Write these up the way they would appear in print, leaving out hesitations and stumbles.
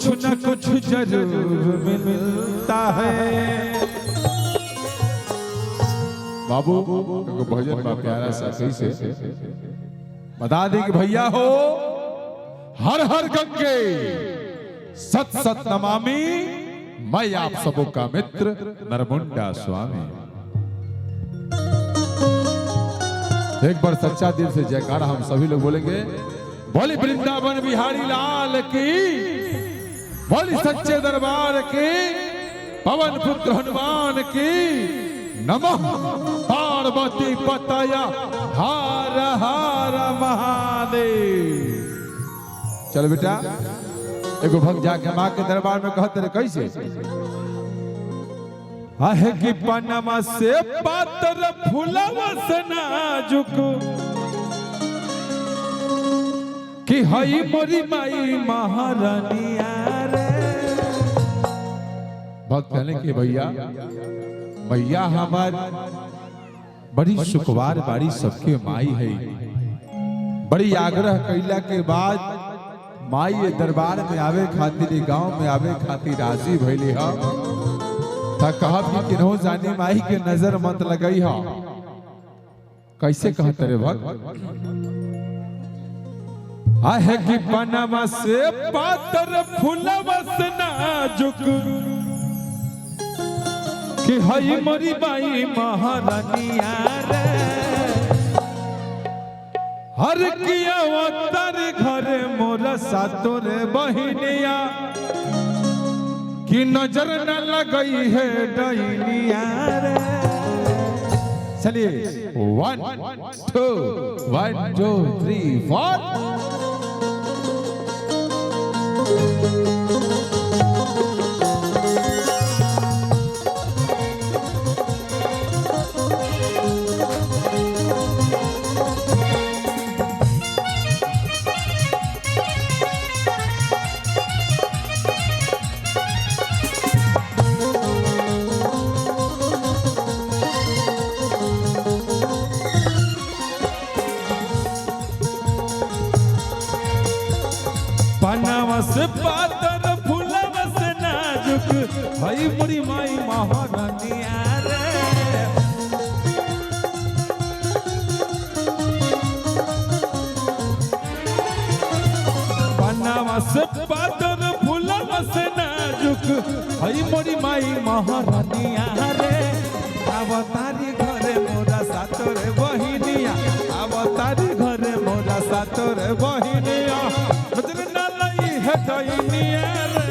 कुछ न कुछ जरूर मिलता है। बाबू को भजन बा प्यारा सा कैसे बता दे कि भैया हो हर हर गंगे सत सत नमामि मैं आप सबों का मित्र नरमुंडा स्वामी। एक बार सच्चा दिल से जयकारा हम सभी लोग बोलेंगे। बोली वृंदावन बिहारी लाल की, बोली सच्चे दरबार की, पवन पुत्र हनुमान की, नमः पार्वती पतया हर हर महादेव। चलो बेटा एगो भक्त जाके माँ के दरबार में कहते रहे कैसे आहे कि पनमा से पातर फूलवा से नाजुक कि हई मोरी माई महारानिया रे। भक्त कहने कि भैया भैया हमार बड़ी सुखवार बाड़ी सबके माई है। बड़ी आग्रह कैला के बाद माई ये दरबार में आवे खातिर गांव में आवे खातिर राजी भइली हा। कहब कि किन्हों जानी माई के नजर मत लगई हा। कैसे कहते रे भक्त आहे कि पनमा से पातर फूलवा से नाजुक कि हई मोरी बाई महारानिया रे। हर किया अवतार घरे मोरा सातो रे बहिनिया कि नजर न लगई है डैनिया रे। चलिए 1 2 1 2 3 4। पनावा से पातर फूलवा से नाजुक हई मोरी माई महारानिया रे। पनावा से पातर फूलवा से नाजुक हई मोरी माई महारानिया रे। अवतारी घरे मोरा सातोर बहिनिया, अवतारी घरे मोरा सातोर बहिनिया है डैनिया रे।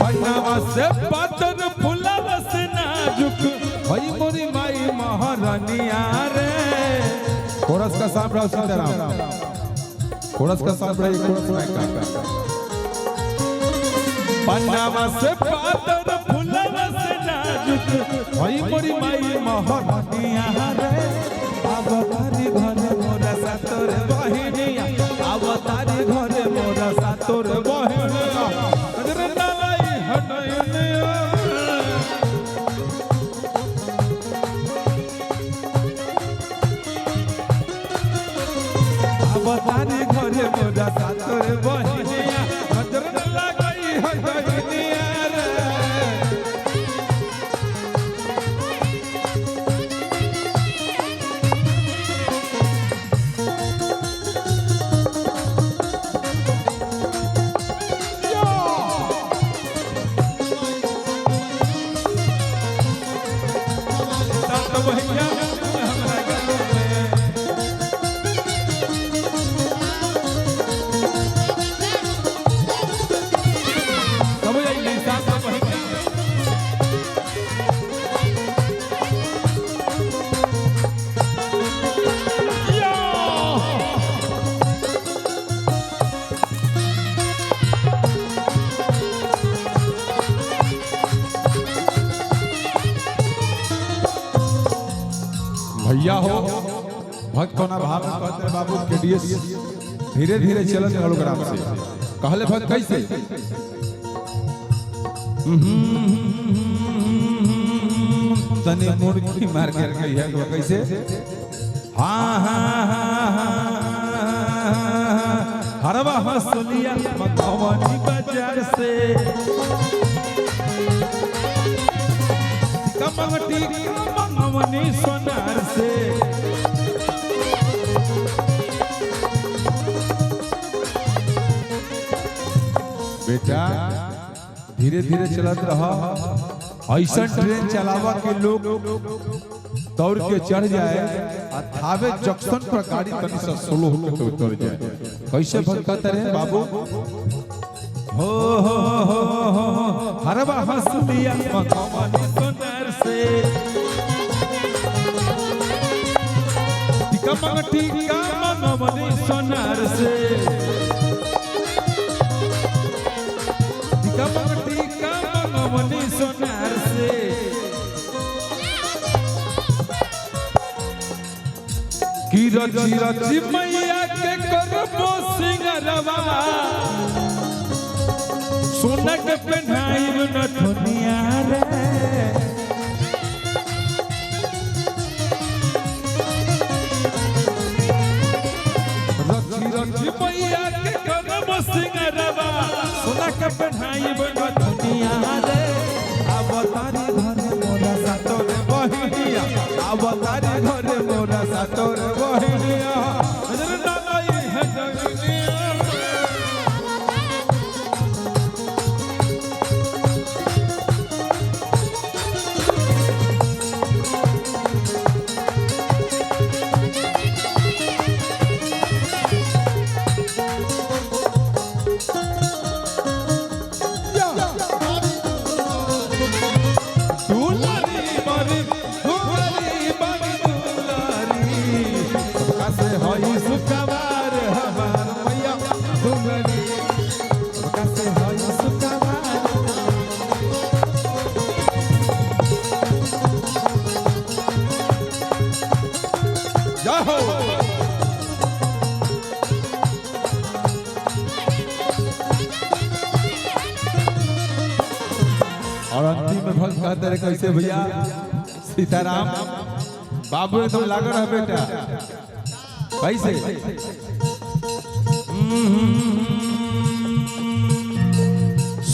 पनावा से पातर फूलवा से नाजुक हई मोरी माई महारानिया रे। कोरस का सांभ रहा सीताराम, कोरस का सांभ रहा कोरस में का। पनावा से पातर फूलवा से नाजुक हई मोरी माई महारानिया रे। अवतारी घरे मोरा सातोर बहिनिया, अवतारी घरे मोरा सातोर बहिनिया नजर न लई है डैनिया। अवतारी घरे मोरा सातोर बहिनिया नजर न लगई है डैनिया रे। भैया हो भक्त कोना भाव में कहते बाबू केडीएस धीरे धीरे चलत होलोग्राम से कहले भक्त कैसे तने मुर्गी मार के कहिया कैसे हाँ हाँ हाँ हरवा हंसलिया मधुबनी बाजार से कमंगटी कमंगवनी सोनार से बेटा धीरे धीरे चलत रहा ऐसा ट्रेन चलावा के लोग दौड़ के चढ़ जाए थावे जंक्शन पर गाड़ी तनी से स्लो होकर तो उतर जाए कैसे भटकत रहे बाबू हो हरवा हंसलिया मधुबनी सोनार से कमंगटी कमंगवनी सोनार से कमंगटी कमंगवनी सोनार से की रची रची मैया के करबो सिंगरवा सोना के पहनाई न दुनिया रे रची रची मैया के करबो सिंगरवा सोना के पहनाई न दुनिया रे अवतारी घरे मोरा सातोर बहिनिया अवतारी घरे मोरा सातोर बहिनिया दादाई है जगनिया और अंतिम में भक्त कहते रहे कैसे भैया सीताराम बाबू एकदम लागल है बेटा कैसे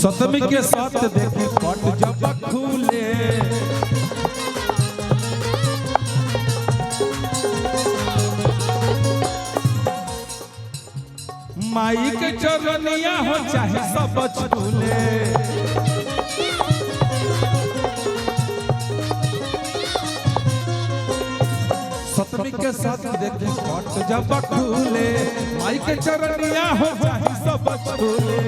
सतमी के साथ देखे पट जब खुले माई के चरनिया हो चाहे सब छूले सतमी के साथ देखे पट जब खुले माई के चरनिया हो चाहे सब छूले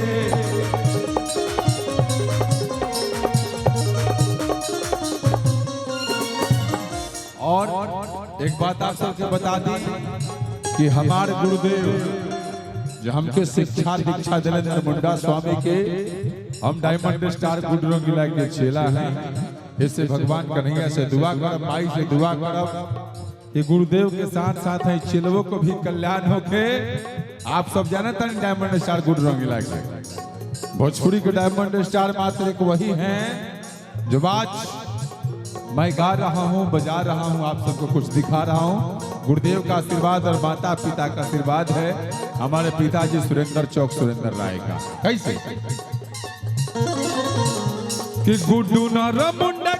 और एक बात आप सबके बता दी कि हमारे गुरुदेव जो हमके शिक्षा दीक्षा दिलेंद्र मुंडा स्वामी के हम डायमंड स्टार गुड रंगीला के चेला हैं इससे भगवान कन्हैया से दुआ करब माई से दुआ करब कि गुरुदेव के साथ साथ है चेलवों को भी कल्याण होके आप सब जानते हैं डायमंड स्टार गुड रंगीला के भोजपुरी के डायमंड स्टार मात्र एक वही हैं जो आज मैं गा रहा हूँ बजा रहा हूँ आप सबको कुछ दिखा रहा हूँ गुरुदेव का आशीर्वाद और माता पिता का आशीर्वाद है हमारे पिताजी सुरेंद्र चौक सुरेंद्र राय का कैसे कि गुड्डू नर मुंडा